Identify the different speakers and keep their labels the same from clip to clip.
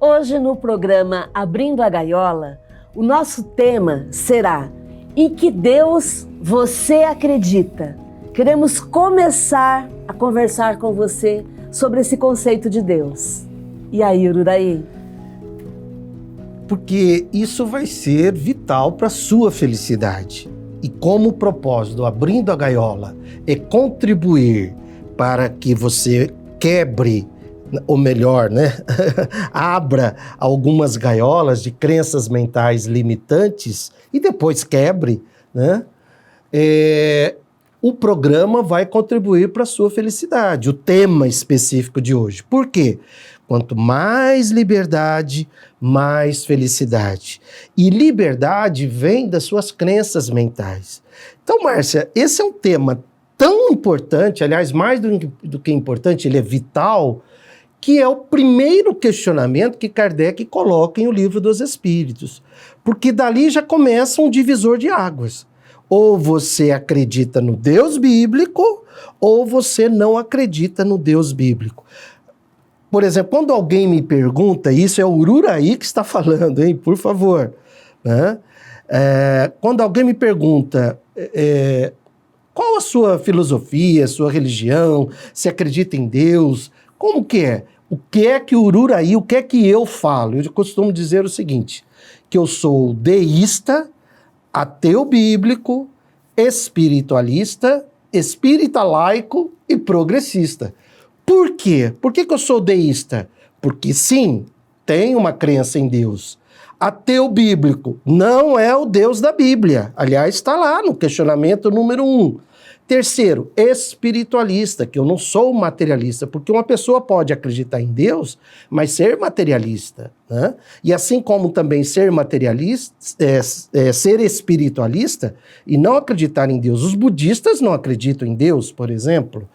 Speaker 1: Hoje no programa Abrindo a Gaiola, o nosso tema será: em que Deus você acredita? Queremos começar a conversar com você sobre esse conceito de Deus. E aí, Ururaí?
Speaker 2: Porque isso vai ser vital para a sua felicidade. E como o propósito do Abrindo a Gaiola é contribuir para que você quebre, ou melhor, abra algumas gaiolas de crenças mentais limitantes e depois quebre, o programa vai contribuir para a sua felicidade, o tema específico de hoje. Por quê? Quanto mais liberdade, mais felicidade. E liberdade vem das suas crenças mentais. Então, Márcia, esse é um tema tão importante, aliás, mais do que importante, ele é vital, que é o primeiro questionamento que Kardec coloca em O Livro dos Espíritos. Porque dali já começa um divisor de águas. Ou você acredita no Deus bíblico, ou você não acredita no Deus bíblico. Por exemplo, quando alguém me pergunta, isso é o Ururaí que está falando, hein? Por favor. Quando alguém me pergunta qual a sua filosofia, a sua religião, se acredita em Deus, como que é? O que é que o Ururaí, o que é que eu falo? Eu costumo dizer o seguinte, que eu sou deísta, ateu bíblico, espiritualista, espírita laico e progressista. Por quê? Por que eu sou deísta? Porque sim, tenho uma crença em Deus. Ateu bíblico não é o Deus da Bíblia. Aliás, está lá no questionamento número 1. Terceiro, espiritualista, que eu não sou materialista, porque uma pessoa pode acreditar em Deus, mas ser materialista, E assim como também ser materialista, ser espiritualista e não acreditar em Deus. Os budistas não acreditam em Deus, por exemplo,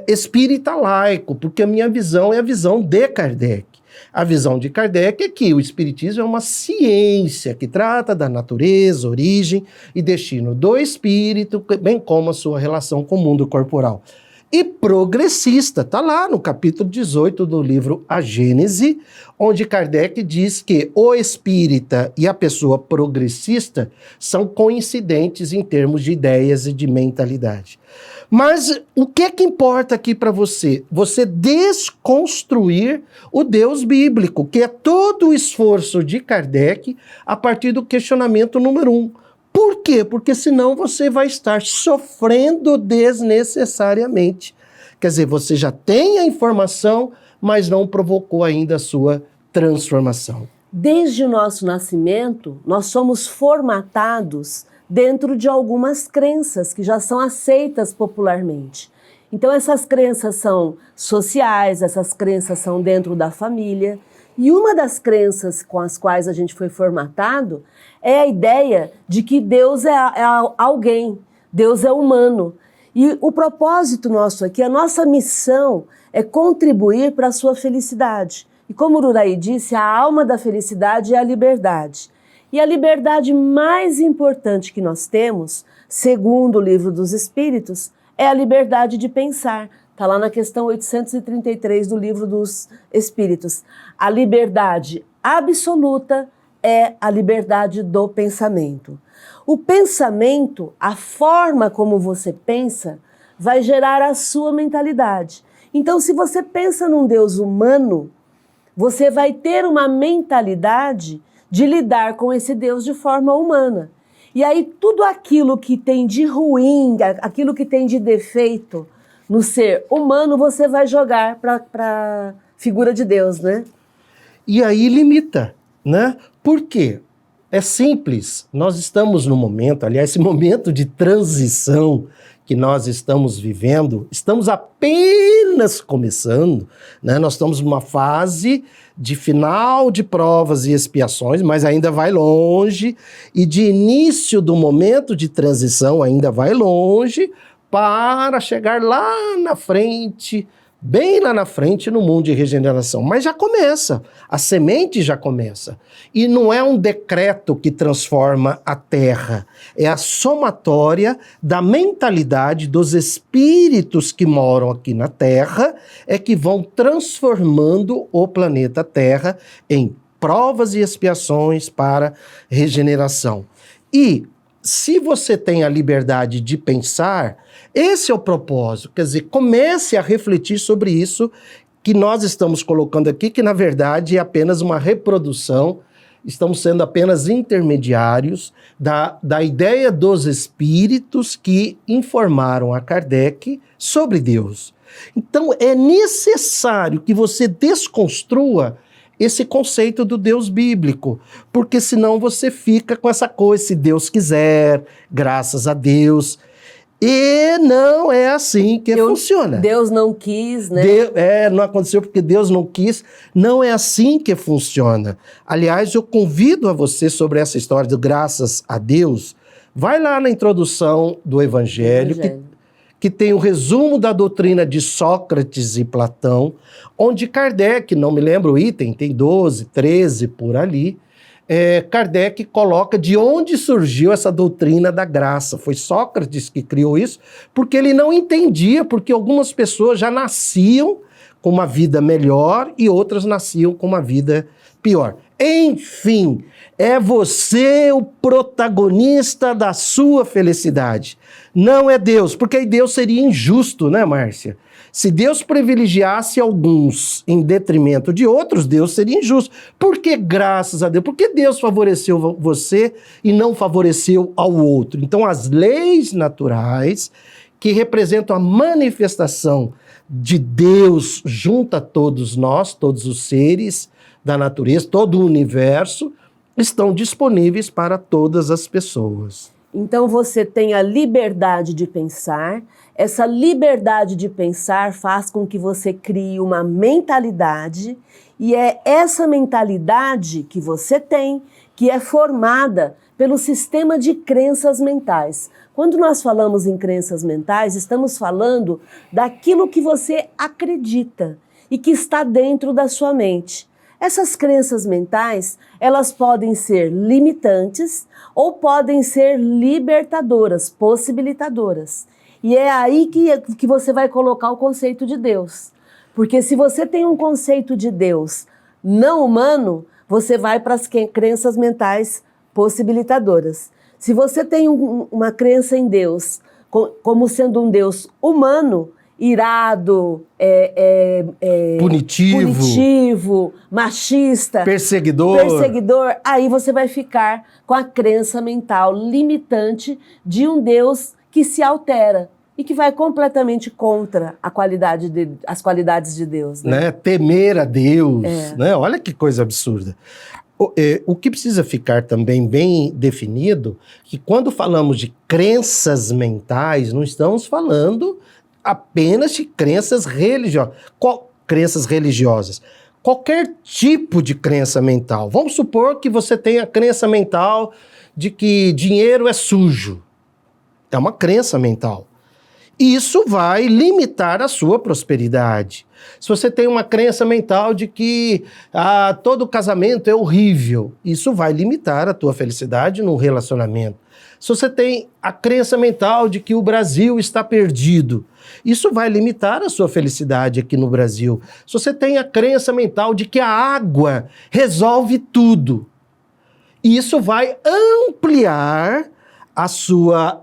Speaker 2: Espírita laico, porque a minha visão é a visão de Kardec. A visão de Kardec é que o Espiritismo é uma ciência que trata da natureza, origem e destino do espírito, bem como a sua relação com o mundo corporal. E progressista, está lá no capítulo 18 do livro A Gênese, onde Kardec diz que o espírita e a pessoa progressista são coincidentes em termos de ideias e de mentalidade. Mas o que é que importa aqui para você? Você desconstruir o Deus bíblico, que é todo o esforço de Kardec a partir do questionamento número 1. Por quê? Porque senão você vai estar sofrendo desnecessariamente. Quer dizer, você já tem a informação, mas não provocou ainda a sua transformação.
Speaker 1: Desde o nosso nascimento, nós somos formatados dentro de algumas crenças que já são aceitas popularmente. Então essas crenças são sociais, essas crenças são dentro da família, e uma das crenças com as quais a gente foi formatado é a ideia de que Deus é alguém, Deus é humano. E o propósito nosso aqui, a nossa missão é contribuir para a sua felicidade. E como o Ururaí disse, a alma da felicidade é a liberdade. E a liberdade mais importante que nós temos, segundo o Livro dos Espíritos, é a liberdade de pensar. Está lá na questão 833 do Livro dos Espíritos. A liberdade absoluta é a liberdade do pensamento. O pensamento, a forma como você pensa, vai gerar a sua mentalidade. Então, se você pensa num Deus humano, você vai ter uma mentalidade de lidar com esse Deus de forma humana. E aí tudo aquilo que tem de ruim, aquilo que tem de defeito no ser humano, você vai jogar para a figura de Deus,
Speaker 2: E aí limita, Por quê? É simples, nós estamos no momento, aliás, esse momento de transição que nós estamos vivendo, estamos apenas começando, Nós estamos numa fase de final de provas e expiações, mas ainda vai longe, e de início do momento de transição ainda vai longe, para chegar lá na frente bem lá na frente no mundo de regeneração. Mas já começa, a semente já começa. E não é um decreto que transforma a Terra, é a somatória da mentalidade dos espíritos que moram aqui na Terra, é que vão transformando o planeta Terra em provas e expiações para regeneração. E se você tem a liberdade de pensar, esse é o propósito. Quer dizer, comece a refletir sobre isso que nós estamos colocando aqui, que na verdade é apenas uma reprodução, estamos sendo apenas intermediários da ideia dos espíritos que informaram a Kardec sobre Deus. Então é necessário que você desconstrua esse conceito do Deus bíblico, porque senão você fica com essa coisa, se Deus quiser, graças a Deus. E não é assim que funciona.
Speaker 1: Deus não quis, né?
Speaker 2: Não aconteceu porque Deus não quis. Não é assim que funciona. Aliás, eu convido a você sobre essa história do graças a Deus. Vai lá na introdução do Evangelho. Que tem o resumo da doutrina de Sócrates e Platão, onde Kardec, não me lembro o item, tem 12, 13 por ali, Kardec coloca de onde surgiu essa doutrina da graça. Foi Sócrates que criou isso, porque ele não entendia, porque algumas pessoas já nasciam com uma vida melhor e outras nasciam com uma vida pior. Enfim, é você o protagonista da sua felicidade. Não é Deus, porque aí Deus seria injusto, né, Márcia? Se Deus privilegiasse alguns em detrimento de outros, Deus seria injusto. Por que graças a Deus? Por que Deus favoreceu você e não favoreceu ao outro? Então, as leis naturais, que representam a manifestação de Deus junto a todos nós, todos os seres da natureza, todo o universo, estão disponíveis para todas as pessoas.
Speaker 1: Então você tem a liberdade de pensar. Essa liberdade de pensar faz com que você crie uma mentalidade, e é essa mentalidade que você tem que é formada pelo sistema de crenças mentais. Quando nós falamos em crenças mentais, estamos falando daquilo que você acredita e que está dentro da sua mente. Essas crenças mentais, elas podem ser limitantes ou podem ser libertadoras, possibilitadoras. E é aí que você vai colocar o conceito de Deus. Porque se você tem um conceito de Deus não humano, você vai para as crenças mentais possibilitadoras. Se você tem uma crença em Deus como sendo um Deus humano, irado, punitivo, machista, perseguidor, aí você vai ficar com a crença mental limitante de um Deus que se altera e que vai completamente contra as qualidades de Deus. Né?
Speaker 2: Temer a Deus, né? Olha que coisa absurda. O que precisa ficar também bem definido, que quando falamos de crenças mentais, não estamos falando apenas de crenças religiosas. Crenças religiosas. Qualquer tipo de crença mental. Vamos supor que você tenha a crença mental de que dinheiro é sujo. É uma crença mental. Isso vai limitar a sua prosperidade. Se você tem uma crença mental de que todo casamento é horrível, isso vai limitar a tua felicidade no relacionamento. Se você tem a crença mental de que o Brasil está perdido, isso vai limitar a sua felicidade aqui no Brasil. Se você tem a crença mental de que a água resolve tudo, isso vai ampliar a sua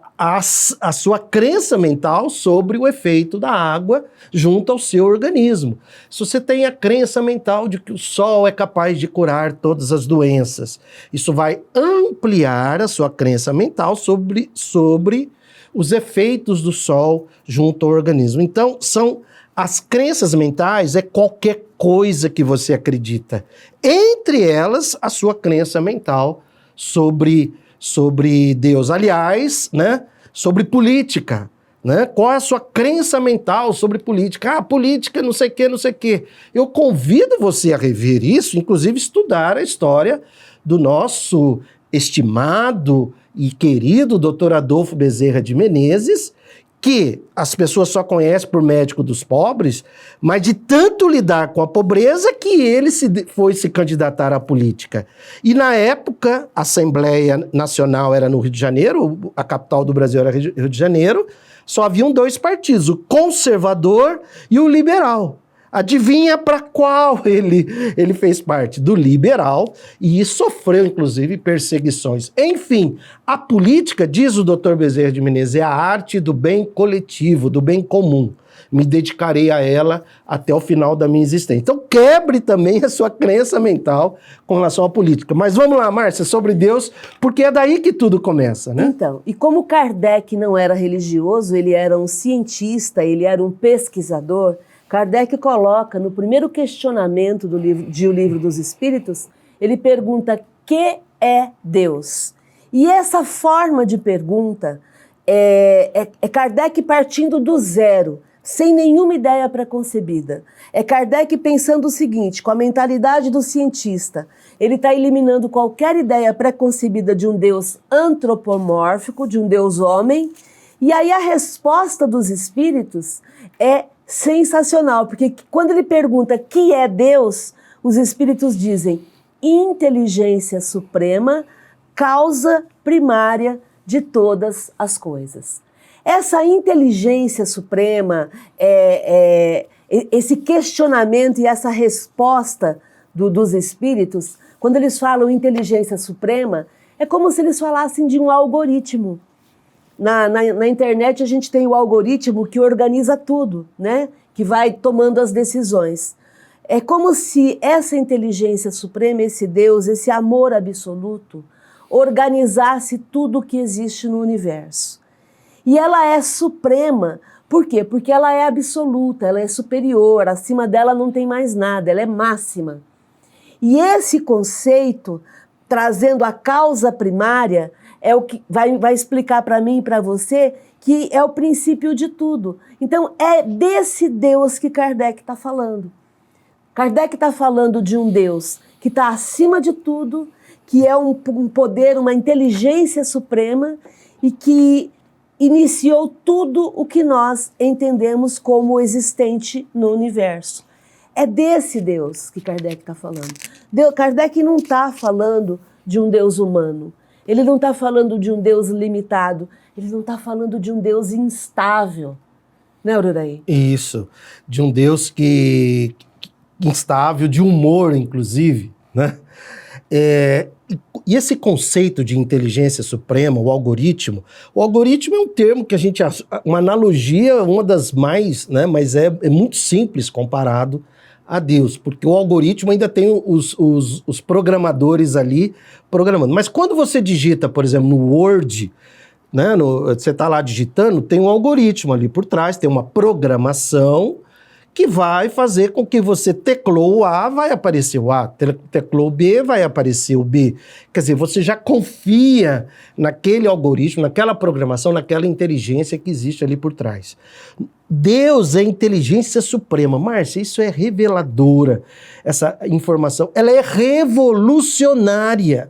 Speaker 2: crença mental sobre o efeito da água junto ao seu organismo. Se você tem a crença mental de que o sol é capaz de curar todas as doenças, isso vai ampliar a sua crença mental sobre os efeitos do sol junto ao organismo. Então, as crenças mentais é qualquer coisa que você acredita. Entre elas, a sua crença mental sobre Deus. Aliás, né, sobre política. Né? Qual é a sua crença mental sobre política? Política não sei o que, não sei o que. Eu convido você a rever isso, inclusive estudar a história do nosso estimado e querido Dr. Adolfo Bezerra de Menezes, que as pessoas só conhecem por médico dos pobres, mas de tanto lidar com a pobreza que ele foi se candidatar à política. E na época, a Assembleia Nacional era no Rio de Janeiro, a capital do Brasil era Rio de Janeiro, só haviam 2 partidos, o conservador e o liberal. Adivinha para qual ele fez parte? Do liberal, e sofreu, inclusive, perseguições. Enfim, a política, diz o Dr. Bezerra de Menezes, é a arte do bem coletivo, do bem comum. Me dedicarei a ela até o final da minha existência. Então, quebre também a sua crença mental com relação à política. Mas vamos lá, Márcia, sobre Deus, porque é daí que tudo começa, né?
Speaker 1: Então, e como Kardec não era religioso, ele era um cientista, ele era um pesquisador, Kardec coloca no primeiro questionamento do Livro dos Espíritos, ele pergunta: que é Deus? E essa forma de pergunta é Kardec partindo do zero, sem nenhuma ideia preconcebida. É Kardec pensando o seguinte, com a mentalidade do cientista, ele está eliminando qualquer ideia preconcebida de um Deus antropomórfico, de um Deus homem, e aí a resposta dos espíritos é sensacional, porque quando ele pergunta que é Deus, os espíritos dizem inteligência suprema, causa primária de todas as coisas. Essa inteligência suprema, esse questionamento e essa resposta dos espíritos, quando eles falam inteligência suprema, é como se eles falassem de um algoritmo. Na internet a gente tem o algoritmo que organiza tudo, né? Que vai tomando as decisões. É como se essa inteligência suprema, esse Deus, esse amor absoluto, organizasse tudo o que existe no universo. E ela é suprema. Por quê? Porque ela é absoluta, ela é superior, acima dela não tem mais nada, ela é máxima. E esse conceito, trazendo a causa primária, é o que vai explicar para mim e para você que é o princípio de tudo. Então, é desse Deus que Kardec está falando. Kardec está falando de um Deus que está acima de tudo, que é um poder, uma inteligência suprema e que iniciou tudo o que nós entendemos como existente no universo. É desse Deus que Kardec está falando. Kardec não está falando de um Deus humano. Ele não está falando de um Deus limitado, ele não está falando de um Deus instável, né, Ururaí?
Speaker 2: Isso, de um Deus que instável, de humor, inclusive, né? E esse conceito de inteligência suprema, o algoritmo é um termo que a gente, uma analogia, uma das mais, né, mas é muito simples comparado a Deus, porque o algoritmo ainda tem os programadores ali programando. Mas quando você digita, por exemplo, no Word, né, você está lá digitando, tem um algoritmo ali por trás, tem uma programação que vai fazer com que você teclou o A, vai aparecer o A, teclou o B, vai aparecer o B. Quer dizer, você já confia naquele algoritmo, naquela programação, naquela inteligência que existe ali por trás. Deus é inteligência suprema. Márcia, isso é reveladora, essa informação. Ela é revolucionária.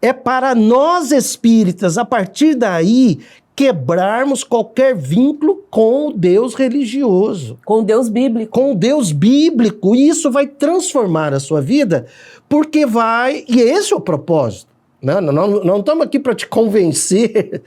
Speaker 2: É para nós espíritas, a partir daí, quebrarmos qualquer vínculo com o Deus religioso.
Speaker 1: Com o Deus bíblico.
Speaker 2: Com o Deus bíblico. E isso vai transformar a sua vida, porque vai... E esse é o propósito. Não estamos aqui para te convencer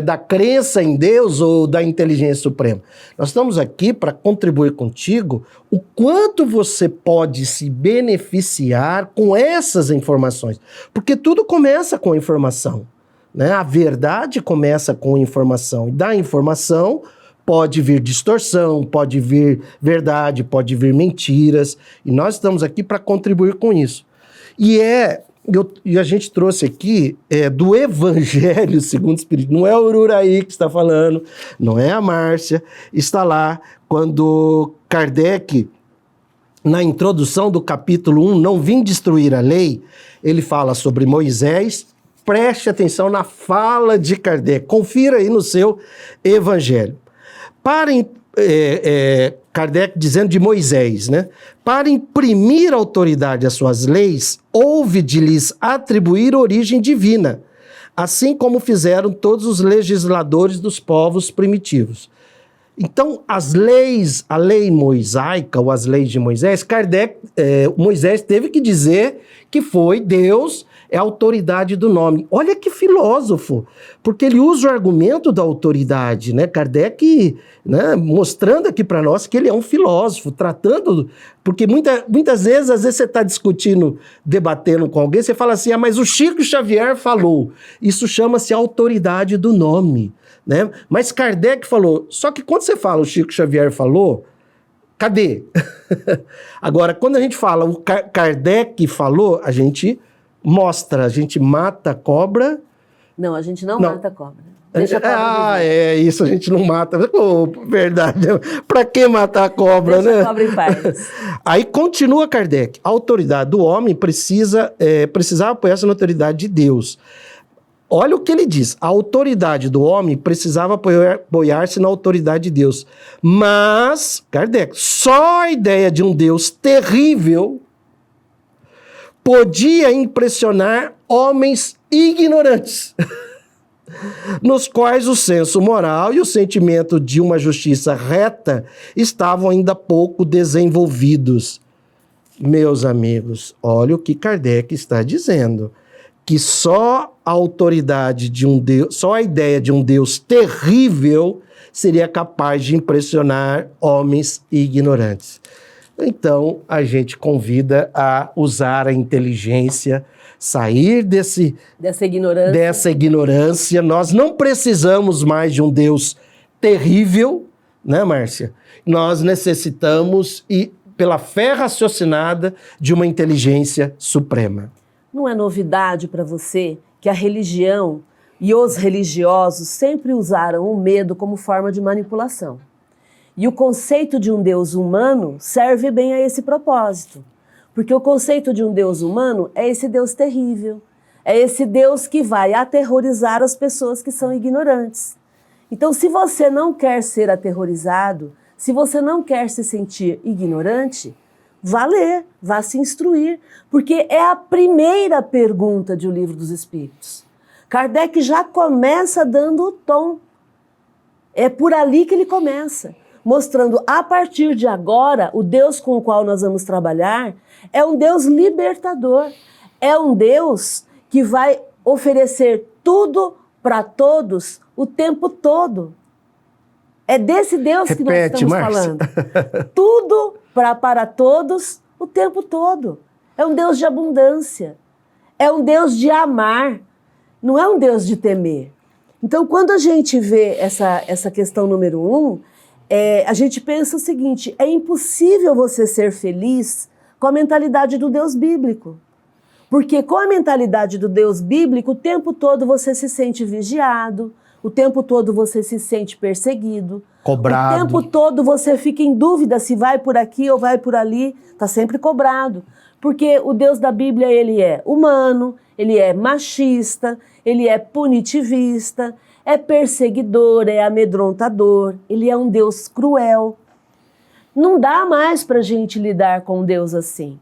Speaker 2: da crença em Deus ou da inteligência suprema. Nós estamos aqui para contribuir contigo o quanto você pode se beneficiar com essas informações. Porque tudo começa com informação. Né? A verdade começa com informação. E da informação pode vir distorção, pode vir verdade, pode vir mentiras. E nós estamos aqui para contribuir com isso. E a gente trouxe aqui do Evangelho segundo o Espírito. Não é o Ururaí que está falando, não é a Márcia. Está lá quando Kardec, na introdução do capítulo 1, Não Vim Destruir a Lei, ele fala sobre Moisés. Preste atenção na fala de Kardec. Confira aí no seu Evangelho. Kardec dizendo de Moisés, né? Para imprimir autoridade às suas leis, houve de lhes atribuir origem divina, assim como fizeram todos os legisladores dos povos primitivos. Então, a lei mosaica, ou as leis de Moisés, Moisés teve que dizer que foi Deus, é a autoridade do nome. Olha que filósofo, porque ele usa o argumento da autoridade, né? Kardec, né, mostrando aqui para nós que ele é um filósofo, tratando... Porque muitas vezes, às vezes você está discutindo, debatendo com alguém, você fala assim, mas o Chico Xavier falou. Isso chama-se autoridade do nome, né? Mas Kardec falou, só que quando você fala o Chico Xavier falou, cadê? Agora, quando a gente fala o Kardec falou, a gente mostra, a gente mata a cobra.
Speaker 1: Não, a gente não mata a cobra. Deixa a cobra
Speaker 2: isso, a gente não mata. Oh, verdade. Para que matar a cobra,
Speaker 1: Deixa
Speaker 2: né?
Speaker 1: a cobra em paz.
Speaker 2: Aí continua Kardec. A autoridade do homem precisava apoiar-se na autoridade de Deus. Olha o que ele diz. A autoridade do homem precisava apoiar-se na autoridade de Deus. Mas, Kardec, só a ideia de um Deus terrível podia impressionar homens ignorantes, nos quais o senso moral e o sentimento de uma justiça reta estavam ainda pouco desenvolvidos. Meus amigos, olha o que Kardec está dizendo, que só a autoridade de um Deus, só a ideia de um Deus terrível seria capaz de impressionar homens ignorantes. Então, a gente convida a usar a inteligência, sair dessa ignorância. Nós não precisamos mais de um Deus terrível, né, Márcia? Nós necessitamos, pela fé raciocinada, de uma inteligência suprema.
Speaker 1: Não é novidade para você que a religião e os religiosos sempre usaram o medo como forma de manipulação. E o conceito de um Deus humano serve bem a esse propósito. Porque o conceito de um Deus humano é esse Deus terrível. É esse Deus que vai aterrorizar as pessoas que são ignorantes. Então, se você não quer ser aterrorizado, se você não quer se sentir ignorante, vá ler, vá se instruir. Porque é a primeira pergunta de O Livro dos Espíritos. Kardec já começa dando o tom. É por ali que ele começa. Mostrando, a partir de agora, o Deus com o qual nós vamos trabalhar é um Deus libertador. É um Deus que vai oferecer tudo para todos o tempo todo. É desse Deus que nós estamos falando. Tudo para todos o tempo todo. É um Deus de abundância. É um Deus de amar. Não é um Deus de temer. Então, quando a gente vê essa questão número 1, a gente pensa o seguinte, é impossível você ser feliz com a mentalidade do Deus bíblico. Porque com a mentalidade do Deus bíblico, o tempo todo você se sente vigiado, o tempo todo você se sente perseguido,
Speaker 2: cobrado.
Speaker 1: O tempo todo você fica em dúvida se vai por aqui ou vai por ali, está sempre cobrado. Porque o Deus da Bíblia, ele é humano, ele é machista, ele é punitivista, é perseguidor, é amedrontador, ele é um Deus cruel. Não dá mais para a gente lidar com um Deus assim.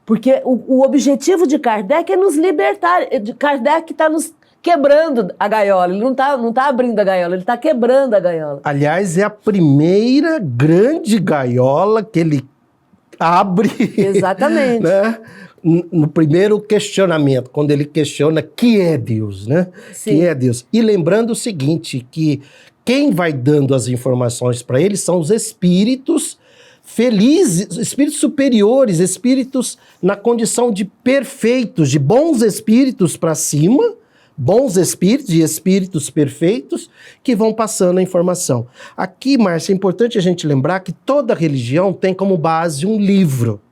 Speaker 1: Porque o objetivo de Kardec é nos libertar. Kardec está nos quebrando a gaiola, ele não tá abrindo a gaiola, ele está quebrando a gaiola.
Speaker 2: Aliás, é a primeira grande gaiola que ele abre.
Speaker 1: Exatamente.
Speaker 2: Né? No primeiro questionamento, quando ele questiona que é Deus, né?
Speaker 1: Sim.
Speaker 2: Que é Deus. E lembrando o seguinte, que quem vai dando as informações para ele são os espíritos felizes, espíritos superiores, espíritos na condição de perfeitos, de bons espíritos para cima, bons espíritos e espíritos perfeitos que vão passando a informação. Aqui, Márcia, é importante a gente lembrar que toda religião tem como base um livro.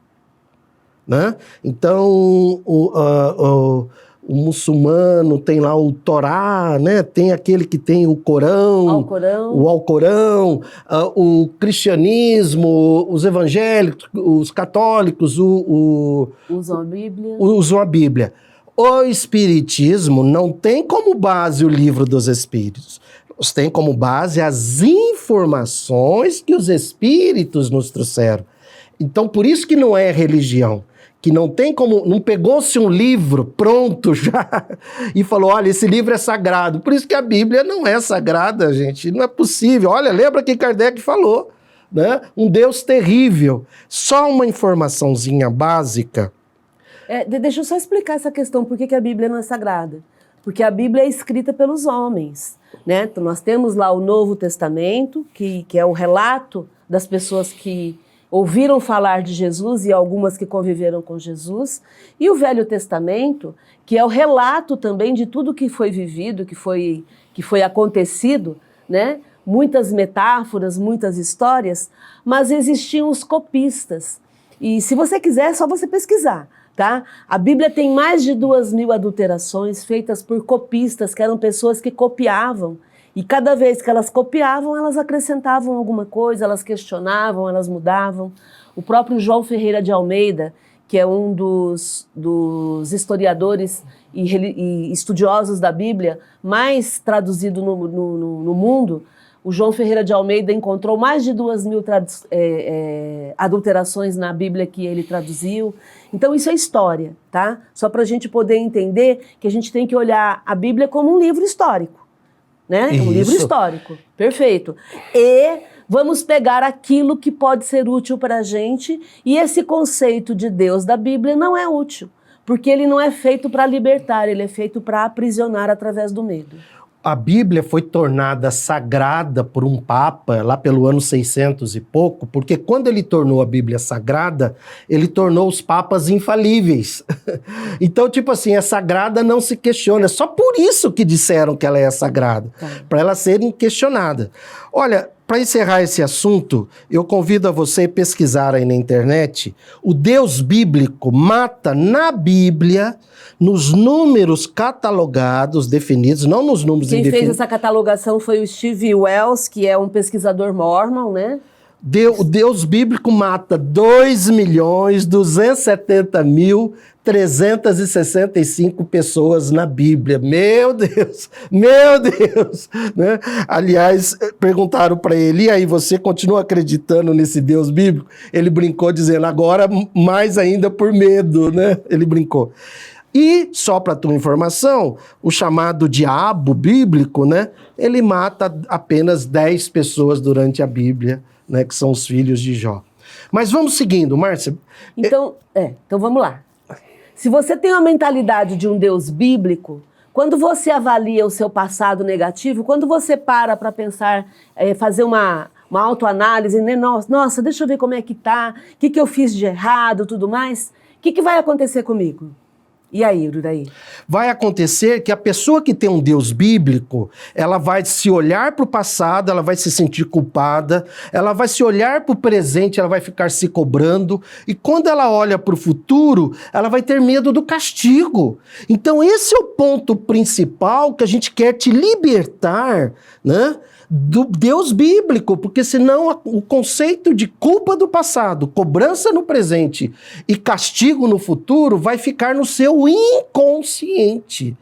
Speaker 2: Né? Então, o muçulmano tem lá o Torá, né? Tem aquele que tem o Corão, o Alcorão, o cristianismo, os evangélicos, os católicos
Speaker 1: usam a Bíblia.
Speaker 2: Usam a Bíblia. O Espiritismo não tem como base o Livro dos Espíritos. Eles têm como base as informações que os Espíritos nos trouxeram. Então, por isso que não é religião. Que não tem como, não pegou-se um livro pronto já e falou, olha, esse livro é sagrado. Por isso que a Bíblia não é sagrada, gente, não é possível. Olha, lembra que Kardec falou, né? Um Deus terrível. Só uma informaçãozinha básica.
Speaker 1: Deixa eu só explicar essa questão, por que a Bíblia não é sagrada. Porque a Bíblia é escrita pelos homens, né? Então, nós temos lá o Novo Testamento, que é o relato das pessoas que ouviram falar de Jesus e algumas que conviveram com Jesus, e o Velho Testamento, que é o relato também de tudo que foi vivido, que foi acontecido, né? Muitas metáforas, muitas histórias, mas existiam os copistas. E se você quiser, é só você pesquisar, tá? A Bíblia tem mais de 2.000 adulterações feitas por copistas, que eram pessoas que copiavam. E cada vez que elas copiavam, elas acrescentavam alguma coisa, elas questionavam, elas mudavam. O próprio João Ferreira de Almeida, que é um dos historiadores e estudiosos da Bíblia mais traduzido no mundo, o João Ferreira de Almeida encontrou mais de 2.000 adulterações na Bíblia que ele traduziu. Então isso é história, tá? Só para a gente poder entender que a gente tem que olhar a Bíblia como um livro histórico. Né? Um livro histórico, perfeito. E vamos pegar aquilo que pode ser útil para a gente, e esse conceito de Deus da Bíblia não é útil, porque ele não é feito para libertar, ele é feito para aprisionar através do medo.
Speaker 2: A Bíblia foi tornada sagrada por um papa lá pelo ano 600 e pouco, porque quando ele tornou a Bíblia sagrada, ele tornou os papas infalíveis. Então, tipo assim, é sagrada, não se questiona. É só por isso que disseram que ela é sagrada, para ela ser inquestionada. Olha, para encerrar esse assunto, eu convido a você a pesquisar aí na internet. O Deus bíblico mata na Bíblia, nos números catalogados, definidos, não nos números
Speaker 1: indefinidos. Quem fez essa catalogação foi o Steve Wells, que é um pesquisador mórmon, né?
Speaker 2: O Deus bíblico mata 2.270.365 pessoas na Bíblia. Meu Deus! Meu Deus! Né? Aliás, perguntaram para ele, e aí, você continua acreditando nesse Deus bíblico? Ele brincou dizendo, agora mais ainda por medo, né? Ele brincou. E, só para tua informação, o chamado diabo bíblico, né? Ele mata apenas 10 pessoas durante a Bíblia, né, que são os filhos de Jó. Mas vamos seguindo, Márcia.
Speaker 1: Então vamos lá. Se você tem a mentalidade de um Deus bíblico, quando você avalia o seu passado negativo, quando você para pensar, fazer uma autoanálise, né? Nossa, deixa eu ver como é que tá, o que eu fiz de errado, tudo mais, o que vai acontecer comigo? E aí, Uraí?
Speaker 2: Vai acontecer que a pessoa que tem um Deus bíblico, ela vai se olhar para o passado, ela vai se sentir culpada, ela vai se olhar para o presente, ela vai ficar se cobrando, e quando ela olha para o futuro, ela vai ter medo do castigo. Então esse é o ponto principal que a gente quer te libertar, né? Do Deus bíblico, porque senão o conceito de culpa do passado, cobrança no presente e castigo no futuro vai ficar no seu inconsciente.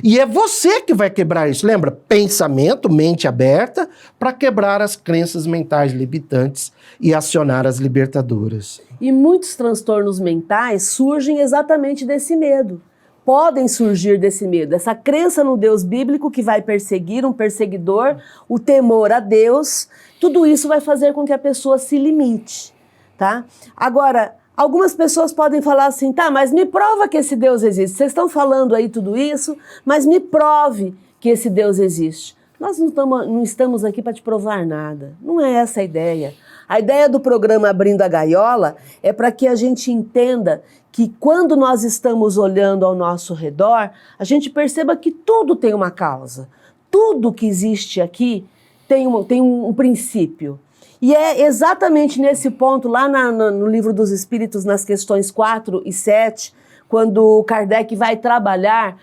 Speaker 2: E é você que vai quebrar isso. Lembra? Pensamento, mente aberta, para quebrar as crenças mentais limitantes e acionar as libertadoras.
Speaker 1: E muitos transtornos mentais surgem exatamente desse medo. Podem surgir desse medo, essa crença no Deus bíblico que vai perseguir um perseguidor, o temor a Deus, tudo isso vai fazer com que a pessoa se limite, tá? Agora, algumas pessoas podem falar assim, tá, mas me prova que esse Deus existe. Vocês estão falando aí tudo isso, mas me prove que esse Deus existe. Nós não estamos aqui para te provar nada, não é essa a ideia. A ideia do programa Abrindo a Gaiola é para que a gente entenda que quando nós estamos olhando ao nosso redor, a gente perceba que tudo tem uma causa. Tudo que existe aqui tem um princípio. E é exatamente nesse ponto, lá no Livro dos Espíritos, nas questões 4 e 7, quando Kardec vai trabalhar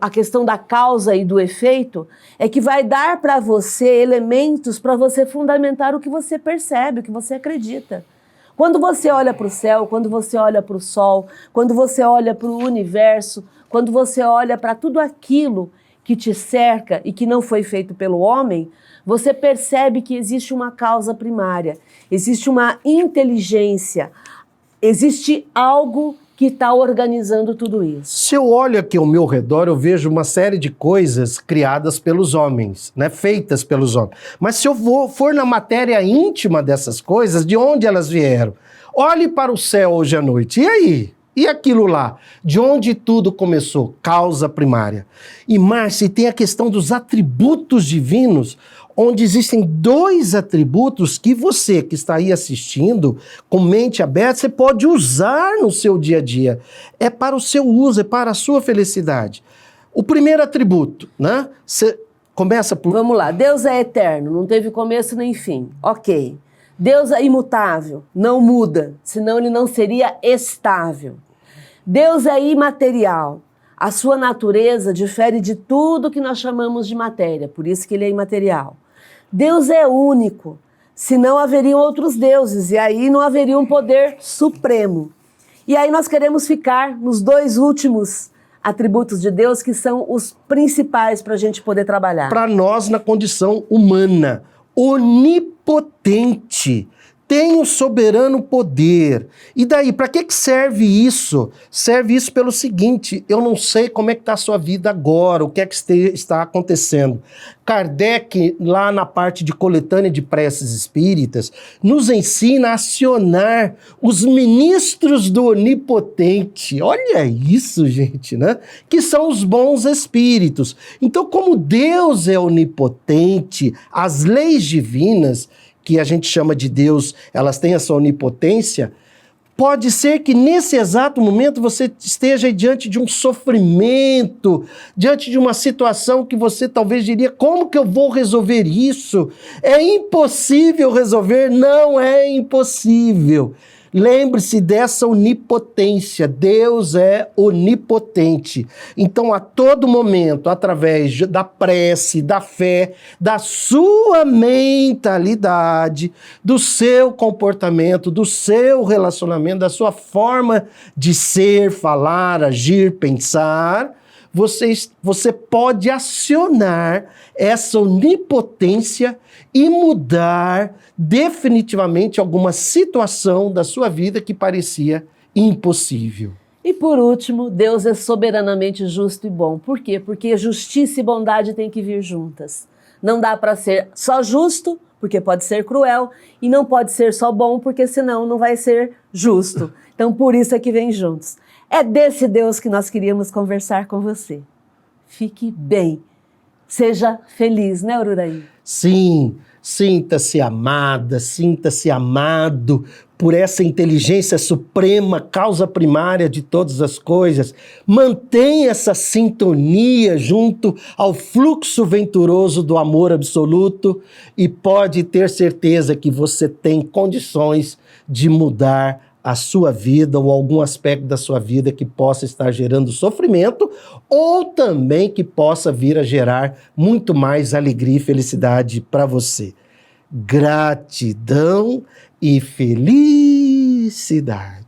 Speaker 1: a questão da causa e do efeito, é que vai dar para você elementos para você fundamentar o que você percebe, o que você acredita. Quando você olha para o céu, quando você olha para o sol, quando você olha para o universo, quando você olha para tudo aquilo que te cerca e que não foi feito pelo homem, você percebe que existe uma causa primária, existe uma inteligência, existe algo que está organizando tudo isso.
Speaker 2: Se eu olho aqui ao meu redor, eu vejo uma série de coisas criadas pelos homens, né? Feitas pelos homens. Mas se eu for na matéria íntima dessas coisas, de onde elas vieram? Olhe para o céu hoje à noite. E aí? E aquilo lá? De onde tudo começou? Causa primária. E, Márcia, tem a questão dos atributos divinos, onde existem 2 atributos que você que está aí assistindo, com mente aberta, você pode usar no seu dia a dia. É para o seu uso, é para a sua felicidade. O primeiro atributo, né? Você começa por...
Speaker 1: Vamos lá, Deus é eterno, não teve começo nem fim. Ok. Deus é imutável, não muda, senão ele não seria estável. Deus é imaterial. A sua natureza difere de tudo que nós chamamos de matéria, por isso que ele é imaterial. Deus é único, senão haveriam outros deuses, e aí não haveria um poder supremo. E aí nós queremos ficar nos 2 últimos atributos de Deus, que são os principais para a gente poder trabalhar.
Speaker 2: Para nós, na condição humana, onipotente, tem o soberano poder. E daí, para que serve isso? Serve isso pelo seguinte: eu não sei como é que está a sua vida agora, o que é que está acontecendo. Kardec, lá na parte de coletânea de preces espíritas, nos ensina a acionar os ministros do onipotente. Olha isso, gente, né? Que são os bons espíritos. Então, como Deus é onipotente, as leis divinas, que a gente chama de Deus, elas têm essa onipotência, pode ser que nesse exato momento você esteja diante de um sofrimento, diante de uma situação que você talvez diria: como que eu vou resolver isso? É impossível resolver? Não é impossível. Lembre-se dessa onipotência. Deus é onipotente. Então, a todo momento, através da prece, da fé, da sua mentalidade, do seu comportamento, do seu relacionamento, da sua forma de ser, falar, agir, pensar, você pode acionar essa onipotência e mudar definitivamente alguma situação da sua vida que parecia impossível.
Speaker 1: E por último, Deus é soberanamente justo e bom. Por quê? Porque justiça e bondade têm que vir juntas. Não dá para ser só justo, porque pode ser cruel, e não pode ser só bom, porque senão não vai ser justo. Então por isso é que vem juntos. É desse Deus que nós queríamos conversar com você. Fique bem. Seja feliz, né, Ururaí?
Speaker 2: Sim, sinta-se amada, sinta-se amado por essa inteligência suprema, causa primária de todas as coisas. Mantenha essa sintonia junto ao fluxo venturoso do amor absoluto e pode ter certeza que você tem condições de mudar a sua vida ou algum aspecto da sua vida que possa estar gerando sofrimento ou também que possa vir a gerar muito mais alegria e felicidade para você. Gratidão e felicidade.